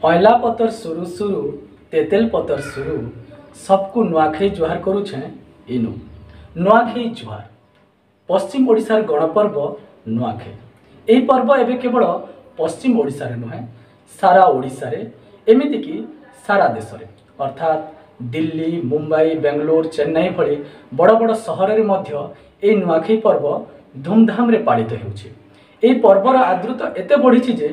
अयला पतर सुरु सुरु तेतेल पतर सुरु सबको नुआखाई जुहार करुछे इनु नुआखाई जुहार पश्चिम ओडिशार गणपर्व नुआखाई। यही पर्व एवं केवल पश्चिम ओडिशा रे नुहे सारा ओडिशा रे एमिति कि सारा देश रे अर्थात दिल्ली मुंबई बेंगलोर चेन्नई भली बड़ बड़ सहर में यह नुआखाई पर्व धूमधाम रे पालित होउछि। एही पर्वर आदृत एते बढ़ी जे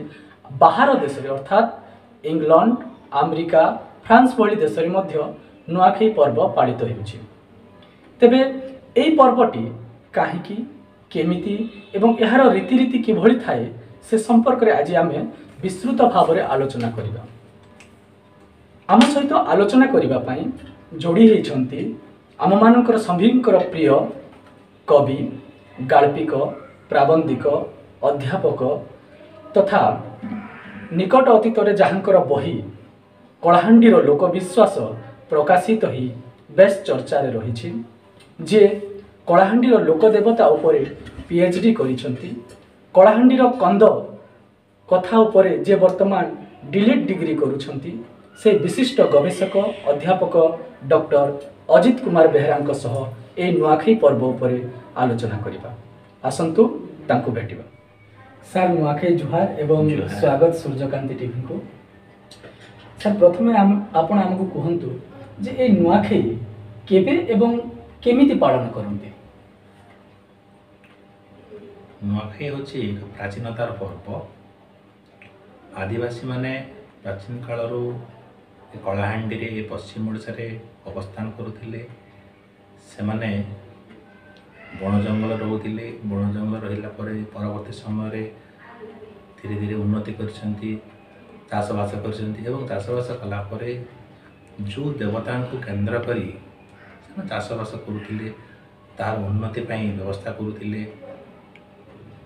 बाहर देश रे अर्थात इंग्लैंड अमेरिका फ्रांस भली देश रे नुआखाई पर्व पालित होउछि। तेबे एही पर्वटी काहीकि केमिति एवं यार रीतिरीति किभली थाए से संपर्क में आज आम विस्तृत भाव में आलोचना करिबा। आम सहित आलोचना करने जोड़ी होती आम मानकर सभींकर प्रिय कवि गाल्पिक प्राबंधिक अध्यापक तथा निकट अतीत जहाँकर बही कलाहांडीर लोकविश्वास प्रकाशित ही बेस चर्चा रही जे कलाहांडीर लोकदेवता उपरे पीएचडी करिसेंती। कलाहांडीर कंद कथा उपरे जे वर्तमान डिलीट डिग्री करुछंती से विशिष्ट गवेषक अध्यापक डॉक्टर अजित कुमार बेहरा सह ए नुआखाई पर्व उपरे आलोचना करिबा। आसंतु तांको भेटिबा। सर नुआखाई जुहार एवं स्वागत सूर्यकांति टीवी को। सर प्रथमे आपण आमको कहंतु जे ए नुआखाई केबे एवं केमिति पालन करते? नुआखाई होची एक प्राचीनतार पर्व। आदिवासी माने प्राचीन कालरू कलाहांडी रे पश्चिम ओडिशा रे अवस्थान करुथिले। से माने बण जंगल रोथिले। बण जंगल रहिला परे परवर्ती समय रे धीरे धीरे उन्नति करछंती, चाषबास करछंती एवं चाषबास कला परे जो देवता को केंद्र करी से चाषबास करुथिले, तार उन्नति पई व्यवस्था करुथिले,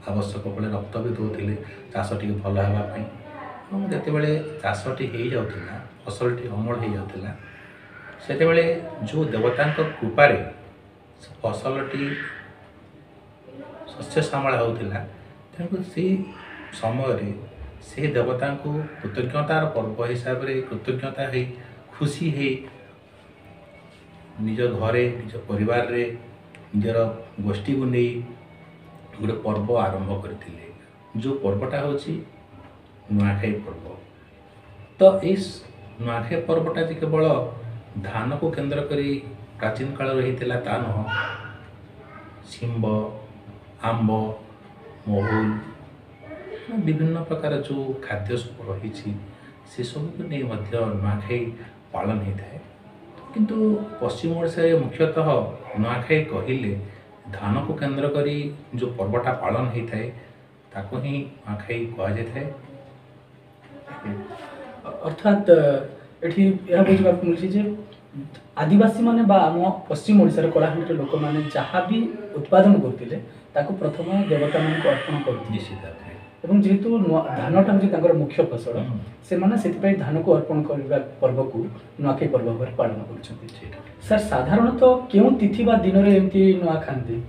आवश्यक पड़े रक्त भी दौले चाषटी भल हाँपाई। जिते चाषटी हो जाता फसलटी अमल हो जाता से जो देवता कृपार फसलटी शस्य श्यामला होता तेणु से समय से देवता को कृतज्ञतार पर्व हिसाब से कृतज्ञता है खुशी है निज घरे निज परिवार रे निजर गोष्ठी को नहीं गोटे पर्व आरंभ करते जो पर्वटा हूँ नुआखाई पर्व। तो इस नुआखाई पर्वटा जे केवल धान को केंद्र करी प्राचीन काल रही ता नुह शिंब आंब महुल विभिन्न प्रकार जो खाद्य सब रही से सब को नहीं नुआखाई पालन होता है। किंतु पश्चिम ओडिशा मुख्यतः नुआखाई कहले धान को केंद्र करी जो पर्वटा पालन होता है ताको ही नुआखाई कहुए। अर्थात एठी यह बुझा मिली आदिवासी माने बा आम पश्चिम ओडिशा कलाहांडी लोक माने जहाँ भी उत्पादन करते प्रथम देवता मान को अर्पण करते निश्चित एवं जेहेतु धानटा हूँ मुख्य फसल से माने धान को अर्पण करने पर्व को नुआखाई पर्व भाव पालन कर। सर साधारणतः क्यों तिथि बा दिन रे एमती नुआ खाते?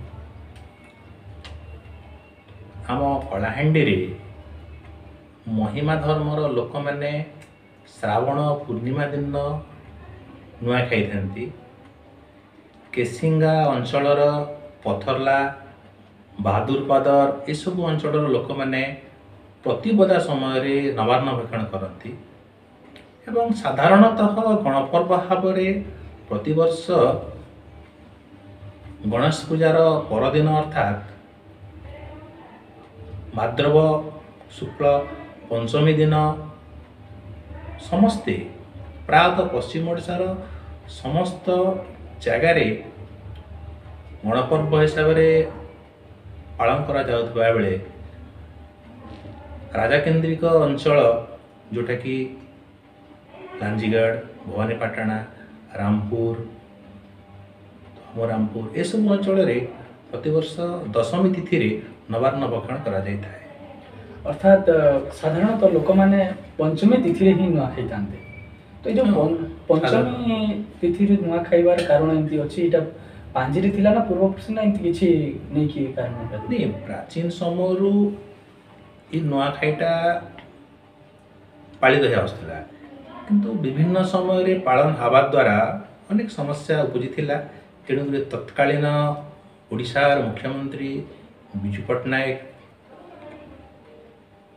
आम कलाहांडी रे महिमा धर्मर लोक मैंने श्रावण पूर्णिमा दिन नुआ खाई थांती। केसिंगा अंचलर पथरला बहादुरपादर ये सब अंचलर लोक मैंने प्रतिबदा समय रे नवान्न भक्षण करती एवं साधारणतः गणपर्व भाव में प्रतिवर्ष गणेश पूजार परदिन अर्थात भाद्रव शुक्ल पंचमी दिन समस्ते प्रायतः पश्चिम ओडिशार समस्त जगार गणपर्व हिसाब से पालन करा जाउथबा बेले राजाकेन्द्रिक अंचल जोटा कि लांजीगढ़ भवानीपाटना रामपुर रामपुर ये सब अंचल प्रतिवर्ष दशमी तिथि रे नवान्न भक्षण करा जाय थाए। अर्थात साधारणतः लोक मैंने पंचमी तिथि रे ही नुआ खाई थांते। तो जो पंचमी तिथि रे नुआ खाइबार कारण एमती अछि एटा पांजिरी थिला ना पूर्व पुरुष ना एमती किछि नै कि कारण नहीं प्राचीन समयरू इ नुआखाईटा ପାଳିତ ହୋଇ ଆସୁଥିଲା। କିନ୍ତୁ ବିଭିନ୍ନ ସମୟରେ ପାଳନ ହେବା ଦ୍ୱାରା ଅନେକ ସମସ୍ୟା ଉପୁଜିଥିଲା। ତେଣୁକରି ତତ୍କାଳୀନ ଓଡ଼ିଶାର ମୁଖ୍ୟମନ୍ତ୍ରୀ ବିଜୁ ପଟ୍ଟନାୟକ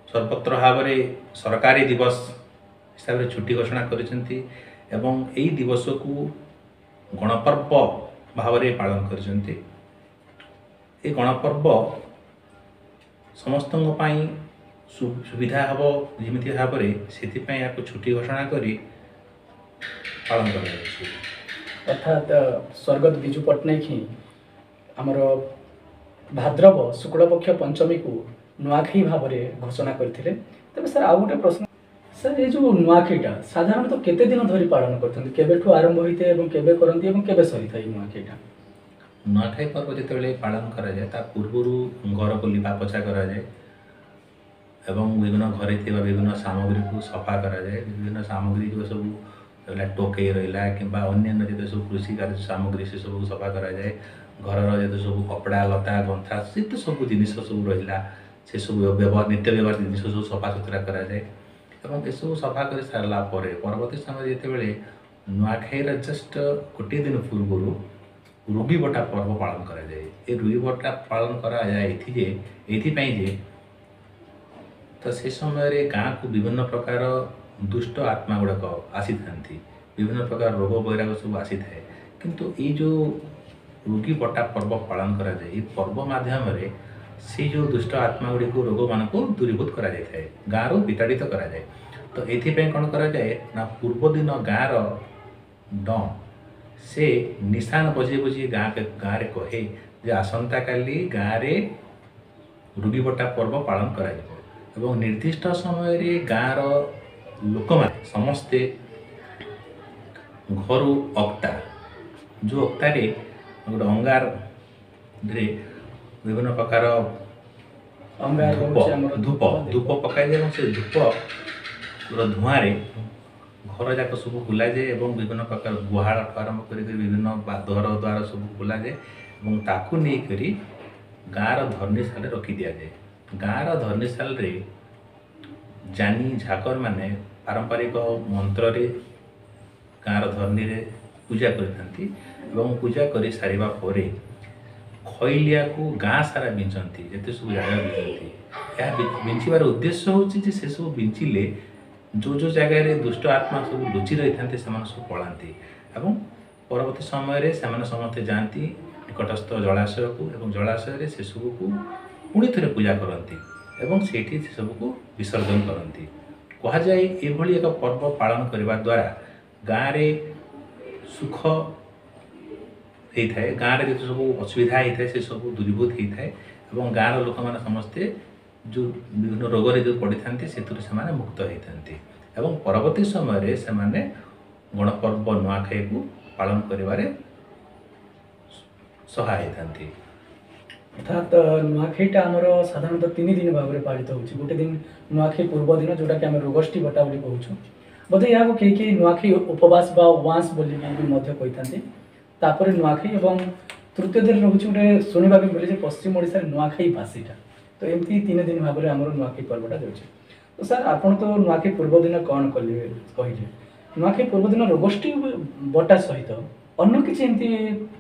ସର୍ବତ୍ର ଭାବରେ ସରକାରୀ ଦିବସ ହିସାବରେ ଛୁଟି ଘୋଷଣା କରିଛନ୍ତି ଏବଂ ଏହି ଦିବସକୁ ଗଣପର୍ବ ଭାବରେ ପାଳନ କରିଛନ୍ତି। ଏ ଗଣପର୍ବ ସମସ୍ତଙ୍କ ପାଇଁ ସୁବିଧା ହେବ ଯେମିତି ଭାବରେ ସେଥିପାଇଁ ଏହାକୁ ଛୁଟି ଘୋଷଣା କରି ପାଳନ କରାଯାଉଛି। ଅର୍ଥାତ୍ ସ୍ୱର୍ଗତ ବିଜୁ ପଟ୍ଟନାୟକ ହିଁ ଆମର ଭାଦ୍ରବ ଶୁକ୍ଳପକ୍ଷ ପଞ୍ଚମୀକୁ ନୂଆଖାଇ ଭାବରେ ଘୋଷଣା କରିଥିଲେ। ତେବେ ସାର୍ ଆଉ ଗୋଟେ ପ୍ରଶ୍ନ, ସାର୍ ଏ ଯେଉଁ ନୂଆଖାଇଟା ସାଧାରଣତଃ କେତେ ଦିନ ଧରି ପାଳନ କରିଥାନ୍ତି, କେବେଠୁ ଆରମ୍ଭ ହୋଇଥାଏ ଏବଂ କେବେ କରନ୍ତି ଏବଂ କେବେ ସରିଥାଏ ନୂଆଖାଇଟା? ନୂଆଖାଇ ପର୍ବ ଯେତେବେଳେ ପାଳନ କରାଯାଏ ତା ପୂର୍ବରୁ ଘରକୁ ଲିପା ପୋଛା କରାଯାଏ ଏବଂ ବିଭିନ୍ନ ଘରେ ଥିବା ବିଭିନ୍ନ ସାମଗ୍ରୀକୁ ସଫା କରାଯାଏ। ବିଭିନ୍ନ ସାମଗ୍ରୀ ଯେଉଁ ସବୁ ରହିଲା ଟୋକେଇ ରହିଲା କିମ୍ବା ଅନ୍ୟାନ୍ୟ ଯେତେ ସବୁ କୃଷି କାର୍ଯ୍ୟ ସାମଗ୍ରୀ ସେସବୁକୁ ସଫା କରାଯାଏ। ଘରର ଯେତେ ସବୁ କପଡ଼ା ଲତା ଗନ୍ଥା ଯେତେ ସବୁ ଜିନିଷ ସବୁ ରହିଲା ସେସବୁ ନିତ୍ୟ ବ୍ୟବହାର ଜିନିଷ ସବୁ ସଫାସୁତୁରା କରାଯାଏ ଏବଂ ଏସବୁ ସଫା କରି ସାରିଲା ପରେ ପରବର୍ତ୍ତୀ ସମୟରେ ଯେତେବେଳେ ନୂଆଖାଇର ଜଷ୍ଟ ଗୋଟିଏ ଦିନ ପୂର୍ବରୁ ରୋଗୀ ବଟା ପର୍ବ ପାଳନ କରାଯାଏ। ଏ ରୋଗୀ ବଟା ପାଳନ କରାଯାଏ ଏଇଥିପାଇଁ ଯେ ତ ସେ ସମୟରେ ଗାଁକୁ ବିଭିନ୍ନ ପ୍ରକାର ଦୁଷ୍ଟ ଆତ୍ମା ଗୁଡ଼ାକ ଆସିଥାନ୍ତି, ବିଭିନ୍ନ ପ୍ରକାର ରୋଗ ବୈରାଗ ସବୁ ଆସିଥାଏ। କିନ୍ତୁ ଏଇ ଯେଉଁ ରୋଗୀ ବଟା ପର୍ବ ପାଳନ କରାଯାଏ, ଏହି ପର୍ବ ମାଧ୍ୟମରେ ସେଇ ଯେଉଁ ଦୁଷ୍ଟ ଆତ୍ମା ଗୁଡ଼ିକୁ ରୋଗମାନଙ୍କୁ ଦୂରୀଭୂତ କରାଯାଇଥାଏ, ଗାଁରୁ ବିତାଡ଼ିତ କରାଯାଏ। ତ ଏଥିପାଇଁ କ'ଣ କରାଯାଏ ନା ପୂର୍ବ ଦିନ ଗାଁର ଡଁ ସେ ନିଶାଣ ବଜେଇ ବଜେଇ ଗାଁରେ କହେ ଯେ ଆସନ୍ତାକାଲି ଗାଁରେ ରୋଗୀ ବଟା ପର୍ବ ପାଳନ କରାଯିବ ଏବଂ ନିର୍ଦ୍ଦିଷ୍ଟ ସମୟରେ ଗାଁର ଲୋକମାନେ ସମସ୍ତେ ଘରୁ ଅକ୍ତା ଯେଉଁ ଅକ୍ତାରେ ଗୋଟେ ଅଙ୍ଗାରରେ ବିଭିନ୍ନ ପ୍ରକାର ଧୂପ ପକାଯାଏ ଏବଂ ସେ ଧୂପର ଧୂଆଁରେ ଘର ଯାକ ସବୁ ବୁଲାଯାଏ ଏବଂ ବିଭିନ୍ନ ପ୍ରକାର ଗୁହାଳଠୁ ଆରମ୍ଭ କରିକି ବିଭିନ୍ନ ଘର ଦ୍ୱାର ସବୁ ବୁଲାଯାଏ ଏବଂ ତାକୁ ନେଇକରି ଗାଁର ଧର୍ମଶାଳରେ ରଖି ଦିଆଯାଏ। ଗାଁର ଧର୍ମଶାଳରେ ଜାନି ଝାକର ମାନେ ପାରମ୍ପରିକ ମନ୍ତ୍ରରେ ଗାଁର ଧର୍ମୀରେ ପୂଜା କରିଥାନ୍ତି ଏବଂ ପୂଜା କରି ସାରିବା ପରେ ଖଇଲିଆକୁ ଗାଁ ସାରା ବିଞ୍ଚନ୍ତି, ଯେତେ ସବୁ ଜାଗା ବିଞ୍ଚନ୍ତି। ଏହା ବିଞ୍ଚିବାର ଉଦ୍ଦେଶ୍ୟ ହେଉଛି ଯେ ସେସବୁ ବିଞ୍ଚିଲେ ଯେଉଁ ଜାଗାରେ ଦୁଷ୍ଟ ଆତ୍ମା ସବୁ ଲୁଚି ରହିଥାନ୍ତି ସେମାନେ ସବୁ ପଳାନ୍ତି ଏବଂ ପରବର୍ତ୍ତୀ ସମୟରେ ସେମାନେ ସମସ୍ତେ ଯାଆନ୍ତି ନିକଟସ୍ଥ ଜଳାଶୟକୁ ଏବଂ ଜଳାଶୟରେ ସେସବୁକୁ ପୁଣି ଥରେ ପୂଜା କରନ୍ତି ଏବଂ ସେଇଠି ସେସବୁକୁ ବିସର୍ଜନ କରନ୍ତି। କୁହାଯାଏ ଏଭଳି ଏକ ପର୍ବ ପାଳନ କରିବା ଦ୍ୱାରା ଗାଁରେ ସୁଖ ହେଇଥାଏ, ଗାଁରେ ଯେତେ ସବୁ ଅସୁବିଧା ହେଇଥାଏ ସେସବୁ ଦୂରୀଭୂତ ହେଇଥାଏ ଏବଂ ଗାଁର ଲୋକମାନେ ସମସ୍ତେ ଯେଉଁ ବିଭିନ୍ନ ରୋଗରେ ଯେଉଁ ପଡ଼ିଥାନ୍ତି ସେଥିରୁ ସେମାନେ ମୁକ୍ତ ହେଇଥାନ୍ତି ଏବଂ ପରବର୍ତ୍ତୀ ସମୟରେ ସେମାନେ ଗଣପର୍ବ ନୂଆଖାଇକୁ ପାଳନ କରିବାରେ ସହାୟ ହେଇଥାନ୍ତି। ଅର୍ଥାତ୍ ନୂଆଖାଇଟା ଆମର ସାଧାରଣତଃ 3 ଦିନ ଭାବରେ ପାଳିତ ହେଉଛି। ଗୋଟେ ଦିନ ନୂଆଖାଇ ପୂର୍ବ ଦିନ ଯେଉଁଟାକି ଆମେ ରୋଗଷ୍ଠୀ ବଟା ବୋଲି କହୁଛୁ, ବୋଧେ ଏହାକୁ କେହି ନୂଆଖାଇ ଉପବାସ ବା ୱାନ୍ସ ବୋଲି ବି ମଧ୍ୟ କହିଥାନ୍ତି। ତାପରେ ନୂଆଖାଇ ଏବଂ ତୃତୀୟ ଦିନ ରହୁଛି ଗୋଟେ ଶୁଣିବାକୁ ମିଳେ ଯେ ପଶ୍ଚିମ ଓଡ଼ିଶାରେ ନୂଆଖାଇ ବାସିଟା। ତ ଏମିତି 3 ଦିନ ଭାବରେ ଆମର ନୂଆଖାଇ ପର୍ବଟା ଯାଉଛି। ତ ସାର୍ ଆପଣ ତ ନୂଆଖାଇ ପୂର୍ବ ଦିନ କ'ଣ କହିଲେ, ନୂଆଖାଇ ପୂର୍ବ ଦିନ ରୋଗଷ୍ଠୀ ବଟା ସହିତ ଅନ୍ୟ କିଛି ଏମିତି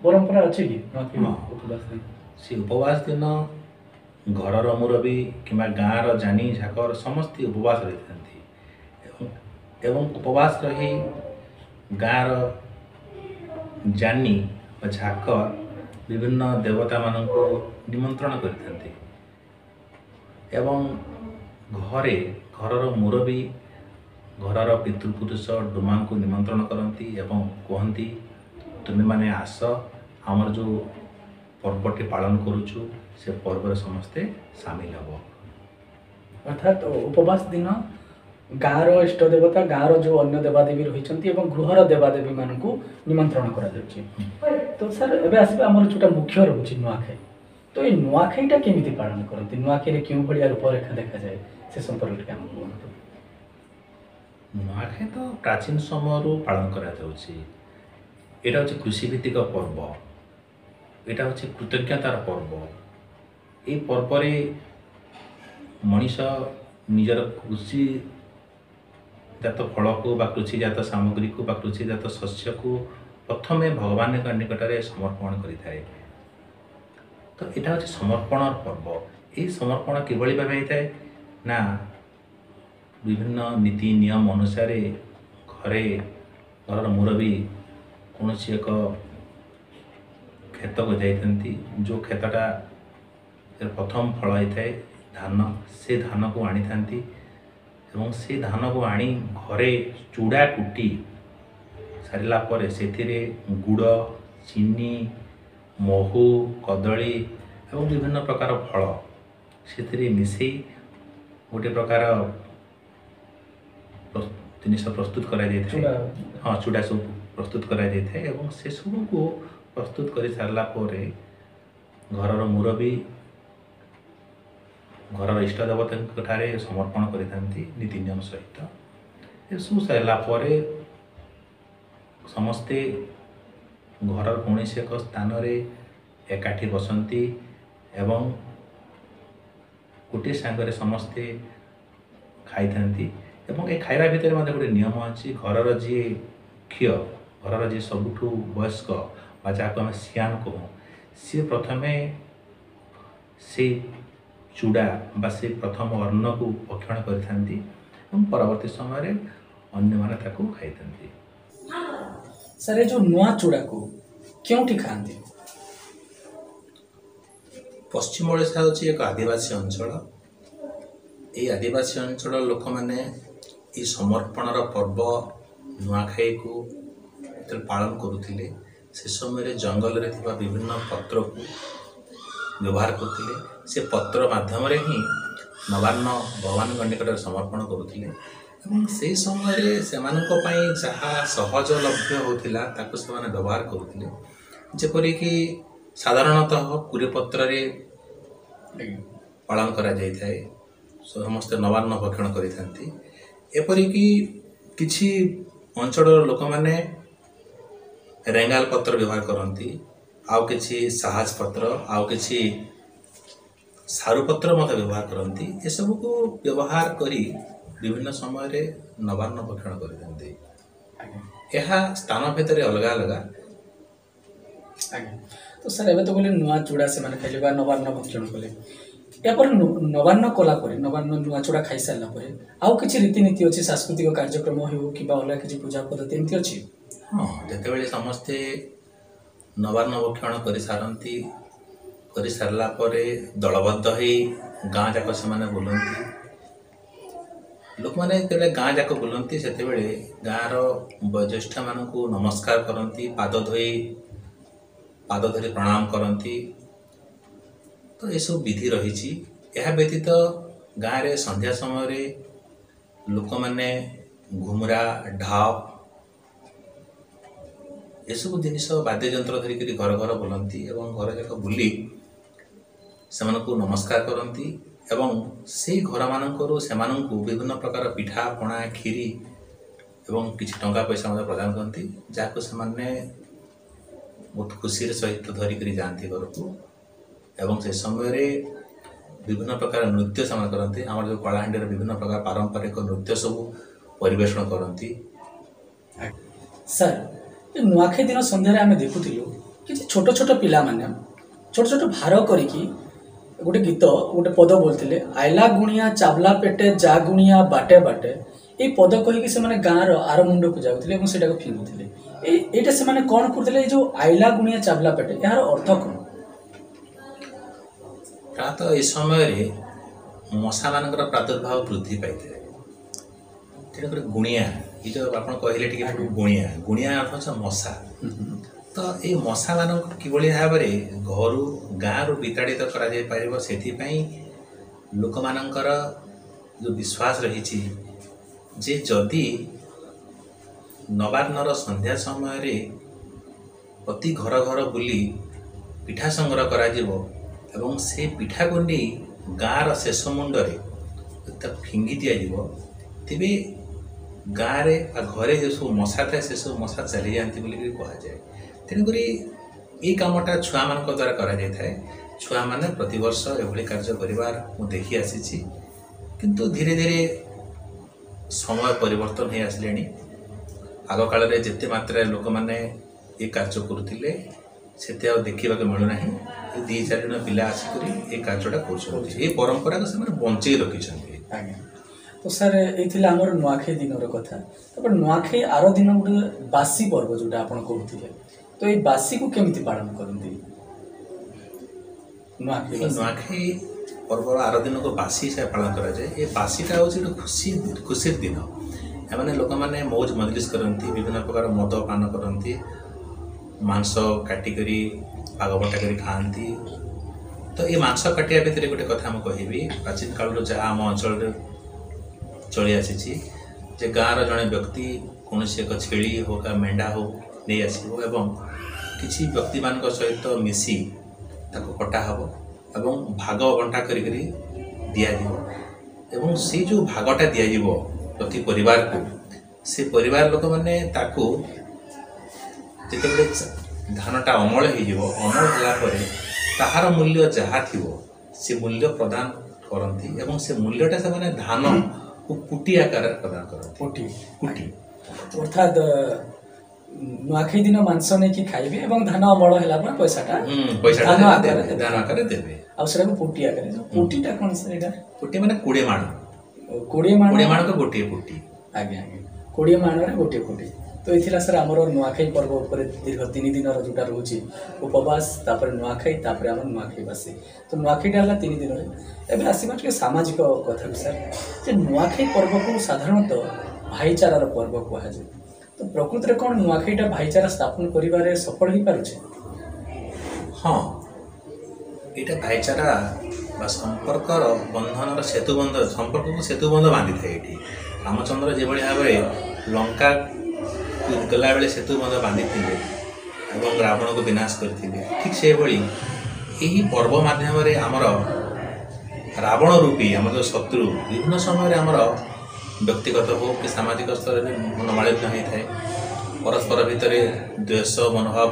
ପରମ୍ପରା ଅଛି କି ନୂଆଖାଇ ଉପବାସ ଦିନ? ସେ ଉପବାସ ଦିନ ଘରର ମୁରବୀ କିମ୍ବା ଗାଁର ଜାନି ଝାକର ସମସ୍ତେ ଉପବାସ ରହିଥାନ୍ତି ଏବଂ ଉପବାସ ରହି ଗାଁର ଜାନି ବା ଝାକର ବିଭିନ୍ନ ଦେବତାମାନଙ୍କୁ ନିମନ୍ତ୍ରଣ କରିଥାନ୍ତି ଏବଂ ଘରର ମୁରବୀ ଘରର ପିତୃପୁରୁଷ ଡୁମାଙ୍କୁ ନିମନ୍ତ୍ରଣ କରନ୍ତି ଏବଂ କୁହନ୍ତି ତୁମେମାନେ ଆସ ଆମର ଯେଉଁ ପର୍ବଟି ପାଳନ କରୁଛୁ ସେ ପର୍ବରେ ସମସ୍ତେ ସାମିଲ ହେବ। ଅର୍ଥାତ୍ ଉପବାସ ଦିନ ଗାଁର ଇଷ୍ଟ ଦେବତା, ଗାଁର ଯେଉଁ ଅନ୍ୟ ଦେବାଦେବୀ ରହିଛନ୍ତି ଏବଂ ଗୃହର ଦେବାଦେବୀମାନଙ୍କୁ ନିମନ୍ତ୍ରଣ କରାଯାଉଛି। ତ ସାର୍ ଏବେ ଆସିବା ଆମର ଯେଉଁଟା ମୁଖ୍ୟ ରହୁଛି ନୂଆଖାଇ। ତ ଏଇ ନୂଆଖାଇଟା କେମିତି ପାଳନ କରନ୍ତି, ନୂଆଖାଇରେ କେଉଁ ଭଳିଆ ରୂପରେଖା ଦେଖାଯାଏ ସେ ସମ୍ପର୍କରେ ଟିକେ ଆମକୁ କୁହନ୍ତୁ। ନୂଆଖାଇ ତ ପ୍ରାଚୀନ ସମୟରୁ ପାଳନ କରାଯାଉଛି। ଏଇଟା ହେଉଛି କୃଷିଭିତ୍ତିକ ପର୍ବ, ଏଇଟା ହେଉଛି କୃତଜ୍ଞତାର ପର୍ବ। এই ପର୍ବରେ ମଣିଷ ନିଜର କୃଷି ଜାତ ଫଳକୁ ବା କୃଷିଜାତ ସାମଗ୍ରୀକୁ ବା କୃଷିଜାତ ଶସ୍ୟକୁ ପ୍ରଥମେ ଭଗବାନଙ୍କ ନିକଟରେ ସମର୍ପଣ କରିଥାଏ। ତ ଏଇଟା ହେଉଛି ସମର୍ପଣର ପର୍ବ। ଏହି ସମର୍ପଣ କିଭଳି ଭାବେ ହେଇଥାଏ ନା ବିଭିନ୍ନ ନୀତି ନିୟମ ଅନୁସାରେ ଘରର ମୁରବୀ କୌଣସି ଏକ କ୍ଷେତକୁ ଯାଇଥାନ୍ତି, ଯେଉଁ କ୍ଷେତଟା ପ୍ରଥମ ଫଳ ହେଇଥାଏ ଧାନ, ସେ ଧାନକୁ ଆଣିଥାନ୍ତି ଏବଂ ସେ ଧାନକୁ ଆଣି ଘରେ ଚୁଡ଼ା କୁଟି ସାରିଲା ପରେ ସେଥିରେ ଗୁଡ଼, ଚିନି, ମହୁ, କଦଳୀ ଏବଂ ବିଭିନ୍ନ ପ୍ରକାର ଫଳ ସେଥିରେ ମିଶାଇ ଗୋଟିଏ ପ୍ରକାର ଜିନିଷ ପ୍ରସ୍ତୁତ କରାଯାଇଥାଏ। ହଁ, ଚୁଡ଼ା ସବୁ ପ୍ରସ୍ତୁତ କରାଯାଇଥାଏ ଏବଂ ସେସବୁକୁ ପ୍ରସ୍ତୁତ କରି ସାରିଲା ପରେ ଘରର ମୁରବୀ ଘରର ଇଷ୍ଟ ଦେବତାଙ୍କ ଠାରେ ସମର୍ପଣ କରିଥାନ୍ତି ନୀତି ନିୟମ ସହିତ। ଏସବୁ ସରିଲା ପରେ ସମସ୍ତେ ଘରର କୌଣସି ଏକ ସ୍ଥାନରେ ଏକାଠି ବସନ୍ତି ଏବଂ ଗୋଟିଏ ସାଙ୍ଗରେ ସମସ୍ତେ ଖାଇଥାନ୍ତି। ଏବଂ ଏ ଖାଇବା ଭିତରେ ମଧ୍ୟ ଗୋଟେ ନିୟମ ଅଛି, ଘରର ଯିଏ ଝିଅ, ଘରର ଯିଏ ସବୁଠୁ ବୟସ୍କ ବା ଯାହାକୁ ଆମେ ସିଆନ୍ କହୁ, ସିଏ ପ୍ରଥମେ ସେଇ ଚୁଡ଼ା ବା ସେ ପ୍ରଥମ ଅନ୍ନକୁ ଭକ୍ଷଣ କରିଥାନ୍ତି ଏବଂ ପରବର୍ତ୍ତୀ ସମୟରେ ଅନ୍ୟମାନେ ତାକୁ ଖାଇଥାନ୍ତି। ସାର୍, ଏ ଯେଉଁ ନୂଆ ଚୁଡ଼ାକୁ କେଉଁଠି ଖାଆନ୍ତି? ପଶ୍ଚିମ ଓଡ଼ିଶା ହେଉଛି ଏକ ଆଦିବାସୀ ଅଞ୍ଚଳ। ଏହି ଆଦିବାସୀ ଅଞ୍ଚଳର ଲୋକମାନେ ଏହି ସମର୍ପଣର ପର୍ବ ନୂଆଖାଇକୁ ଯେତେବେଳେ ପାଳନ କରୁଥିଲେ, ସେ ସମୟରେ ଜଙ୍ଗଲରେ ଥିବା ବିଭିନ୍ନ ପତ୍ରକୁ ବ୍ୟବହାର କରୁଥିଲେ। ସେ ପତ୍ର ମାଧ୍ୟମରେ ହିଁ ନବାନ୍ନ ଭଗବାନଙ୍କ ନିକଟରେ ସମର୍ପଣ କରୁଥିଲେ ଏବଂ ସେହି ସମୟରେ ସେମାନଙ୍କ ପାଇଁ ଯାହା ସହଜଲଭ୍ୟ ହେଉଥିଲା ତାକୁ ସେମାନେ ବ୍ୟବହାର କରୁଥିଲେ। ଯେପରିକି ସାଧାରଣତଃ କୁରିପତ୍ରରେ ପାଳନ କରାଯାଇଥାଏ, ସମସ୍ତେ ନବାନ୍ନ ଭକ୍ଷଣ କରିଥାନ୍ତି। ଏପରିକି କିଛି ଅଞ୍ଚଳର ଲୋକମାନେ ରେଙ୍ଗାଲ ପତ୍ର ବ୍ୟବହାର କରନ୍ତି, ଆଉ କିଛି ସାହାଜ ପତ୍ର, ଆଉ କିଛି ସାରୁପତ୍ର ମଧ୍ୟ ବ୍ୟବହାର କରନ୍ତି। ଏସବୁକୁ ବ୍ୟବହାର କରି ବିଭିନ୍ନ ସମୟରେ ନବାନ୍ନ ଭକ୍ଷଣ କରିଥାନ୍ତି। ଏହା ସ୍ଥାନ ଭିତରେ ଅଲଗା ଅଲଗା। ଆଜ୍ଞା। ତ ସାର୍, ଏବେ ତ କହିଲେ ନୂଆ ଚୁଡ଼ା ସେମାନେ ଖାଇଲେ ବା ନବାନ୍ନ ଭକ୍ଷଣ କଲେ, ଏହାପରେ ନବାନ୍ନ କଲା ପରେ, ନବାନ୍ନ ନୂଆ ଚୁଡ଼ା ଖାଇସାରିଲା ପରେ ଆଉ କିଛି ରୀତିନୀତି ଅଛି, ସାଂସ୍କୃତିକ କାର୍ଯ୍ୟକ୍ରମ ହେଉ କିମ୍ବା ଅଲଗା କିଛି ପୂଜା ପଦ୍ଧତି ଏମିତି ଅଛି? ହଁ, ଯେତେବେଳେ ସମସ୍ତେ ନବାନ୍ନ ଭକ୍ଷଣ କରିସାରନ୍ତି, କରିସାରିଲା ପରେ ଦଳବଦ୍ଧ ହୋଇ ଗାଁ ଯାକ ସେମାନେ ବୁଲନ୍ତି। ଲୋକମାନେ ଯେତେବେଳେ ଗାଁ ଯାକ ବୁଲନ୍ତି ସେତେବେଳେ ଗାଁର ବୟୋଜ୍ୟେଷ୍ଠମାନଙ୍କୁ ନମସ୍କାର କରନ୍ତି, ପାଦ ଧରି ପ୍ରଣାମ କରନ୍ତି। ତ ଏସବୁ ବିଧି ରହିଛି। ଏହା ବ୍ୟତୀତ ଗାଁରେ ସନ୍ଧ୍ୟା ସମୟରେ ଲୋକମାନେ ଘୁମୁରା, ଢାପ ଏସବୁ ଜିନିଷ ବାଦ୍ୟଯନ୍ତ୍ର ଧରିକରି ଘର ଘର ବୁଲନ୍ତି ଏବଂ ଘର ଯାକ ବୁଲି ସେମାନଙ୍କୁ ନମସ୍କାର କରନ୍ତି ଏବଂ ସେଇ ଘରମାନଙ୍କରୁ ସେମାନଙ୍କୁ ବିଭିନ୍ନ ପ୍ରକାର ପିଠା ପଣା, କ୍ଷୀରି ଏବଂ କିଛି ଟଙ୍କା ପଇସା ମଧ୍ୟ ପ୍ରଦାନ କରନ୍ତି, ଯାହାକୁ ସେମାନେ ବହୁତ ଖୁସିର ସହିତ ଧରିକରି ଯାଆନ୍ତି ଘରକୁ। ଏବଂ ସେ ସମୟରେ ବିଭିନ୍ନ ପ୍ରକାର ନୃତ୍ୟ ସେମାନେ କରନ୍ତି। ଆମର ଯେଉଁ କଳାହାଣ୍ଡିର ବିଭିନ୍ନ ପ୍ରକାର ପାରମ୍ପରିକ ନୃତ୍ୟ ସବୁ ପରିବେଷଣ କରନ୍ତି। ସାର୍, ଏ ନୂଆଖାଇ ଦିନ ସନ୍ଧ୍ୟାରେ ଆମେ ଦେଖୁଥିଲୁ କିଛି ଛୋଟ ଛୋଟ ପିଲାମାନେ ଛୋଟ ଛୋଟ ଭାର କରିକି ଗୋଟେ ଗୀତ, ଗୋଟେ ପଦ ବୋଲିଥିଲେ, ଆଇଲା ଗୁଣିଆ ଚାବଲା ପେଟେ ଯା ଗୁଣିଆ ବାଟେ ବାଟେ। এই ପଦ କହିକି ସେମାନେ ଗାଁର ଆର ମୁଣ୍ଡକୁ ଯାଉଥିଲେ ଏବଂ ସେଟାକୁ ଫିଙ୍ଗୁଥିଲେ। এইଟା ସେମାନେ କ'ଣ କରୁଥିଲେ? এই ଯେଉଁ ଆଇଲା ଗୁଣିଆ ଚାବଲା ପେଟେ, ଏହାର ଅର୍ଥ କ'ଣ? ପ୍ରାୟତଃ ଏ ସମୟରେ ମଶାମାନଙ୍କର ପ୍ରାଦୁର୍ଭାବ ବୃଦ୍ଧି ପାଇଥାଏ। ତେଣୁକରି ଗୁଣିଆ, ଏ ଯେଉଁ ଆପଣ କହିଲେ ଟିକେ ଗୁଣିଆ ଅର୍ଥ ହେଉଛି ମଶା। ତ ଏଇ ମଶାମାନଙ୍କୁ କିଭଳି ଭାବରେ ଗାଁରୁ ବିତାଡ଼ିତ କରାଯାଇପାରିବ, ସେଥିପାଇଁ ଲୋକମାନଙ୍କର ଯେଉଁ ବିଶ୍ୱାସ ରହିଛି ଯେ ଯଦି ନବାନ୍ନର ସନ୍ଧ୍ୟା ସମୟରେ ପ୍ରତି ଘର ଘର ବୁଲି ପିଠା ସଂଗ୍ରହ କରାଯିବ ଏବଂ ସେ ପିଠାକୁ ନେଇ ଗାଁର ଶେଷ ମୁଣ୍ଡରେ ତାକୁ ଫିଙ୍ଗି ଦିଆଯିବ, ତେବେ ଗାଁରେ ବା ଘରେ ଯେସବୁ ମଶା ଥାଏ ସେସବୁ ମଶା ଚାଲିଯାଆନ୍ତି ବୋଲିକରି କୁହାଯାଏ। ତେଣୁକରି ଏଇ କାମଟା ଛୁଆମାନଙ୍କ ଦ୍ୱାରା କରାଯାଇଥାଏ। ଛୁଆମାନେ ପ୍ରତିବର୍ଷ ଏଭଳି କାର୍ଯ୍ୟ କରିବାର ମୁଁ ଦେଖି ଆସିଛି। କିନ୍ତୁ ଧୀରେ ଧୀରେ समय परिवर्तन हो आसले आग काल जिते मात्रा लोक मैंने ये कार्य करुले से देखा मिलूना दी चार जन पिला आसिक ये कार्यटा कर परंपरा को से बंचे रखी। आज्ञा तो सर ये आमर नुआखाई दिन कथा तापर नुआखाई आर दिन गोटे बासी पर्व जोटा आप कहते तो ये बासी को केमिति पालन करती नुआखाई पर्व आर दिन को बासी हिसाब पालन करा जाए। ये बासीटा हूँ खुशी खुशी दिन एमाने लोक मैंने मौज मजलिस करती विभिन्न प्रकार मद पान करती मांस काटिक पागबटा कर खाती। तो ये मांस काटिया भितर गोटे कथा मुझे कहबी प्राचीन काल जहाँ आम अंचल चली आसी गाँव जड़े व्यक्ति कौन एक छेली हो का मेंढा हो नहीं आसो एवं किसी व्यक्ति मान सहित मिसी कटा हम एवं भाग बंटा कर दिज्व से जो भागटा दिज्व प्रति परिवार को से परिवार लोक मैंने जिते धानटा अमल होमल ताहार मूल्य जहाँ थी से मूल्य प्रदान करती एवं से मूल्यटा से धान को पुटी आकार प्रदान करती। पुटी अर्थात नुआखाई दिन मांस नहीं कि खाइबे एवं धान अमल है पैसाटा धान आकार देवे आउटा पुटी आकार पुटीटा कौन सर पुटी मैंने 20 माण 20 माण को गोटे पुटी। आज्ञा आज्ञा 20 माण गोटे पुटी। तो ये सर आमर नुआखाई पर्व पर दीर्घ 3 दिन जोटा रोचे उपवास तापर नुआखाई तापर आम नुआखाई बासी तो नुआखाईटा है 3 दिन एवं आसवा टे सामाजिक कथा सर जे नुआखाई पर्व को साधारणतः भाईचारार पर्व कहुए तो प्रकृत में कौन नुआखाईटा भाईचारा स्थापन कर सफल हो पारे। हाँ ये भाईचारा संपर्क बंधन सेतुबंध संपर्क को सेतुबंध बांधि था ये रामचंद्र जो भाव लंका गला बेले सेतुबंध बांधि एवं रावण को विनाश करते ठीक से यही पर्व माध्यम आमर रावण रूपी आम जो शत्रु विभिन्न समय आमर व्यक्तिगत हो कि सामाजिक स्तर में मनोमालिन्य होता है परस्पर भितर द्वेष मनोभाव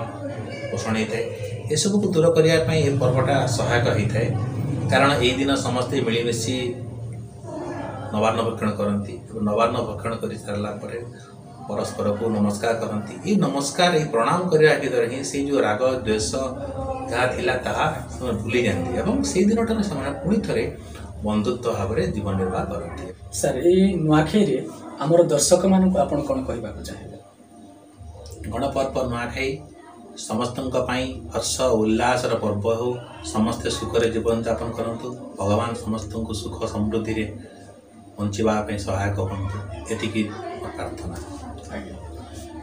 पोषण होता है यू को दूर करने ये पर्वटा सहायक होता है कारण यही दिन समस्ते मिलमिशि नवान्न भक्षण करती नवान्न भक्षण कर सारापर परस्पर को नमस्कार करती ये नमस्कार ये प्रणाम करने भितर ही से जो राग द्वेष जहाँ थिला ताहा भूली जाती और से दिन ठार से पुणी थे बंधुत्व भाव में जीवन निर्वाह करते। सर ये नुआखाई आमर दर्शक मान को आपन कौन कहना चाहिए। गणपर्व नुआखाई समस्त हर्ष उल्लासर पर्व हो समस्ते सुखरे जीवन यापन करूँ भगवान समस्त को सुख समृद्धि बचापी सहायक हूँ ये प्रार्थना।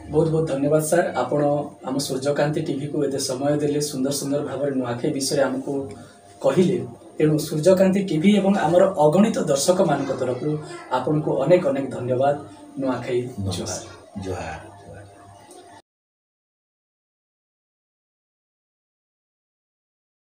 बहुत बहुत धन्यवाद सर आपण आम सूर्यकांति टीवी को एते समय देले सुंदर सुंदर भाव नुआखाई विषय आमको कहले तेणु सूर्यकांति टीवी एवं आमर अगणित दर्शक मान तरफ आपन को अनेक अनेक धन्यवाद। नुआखाई जोहार। जोहार।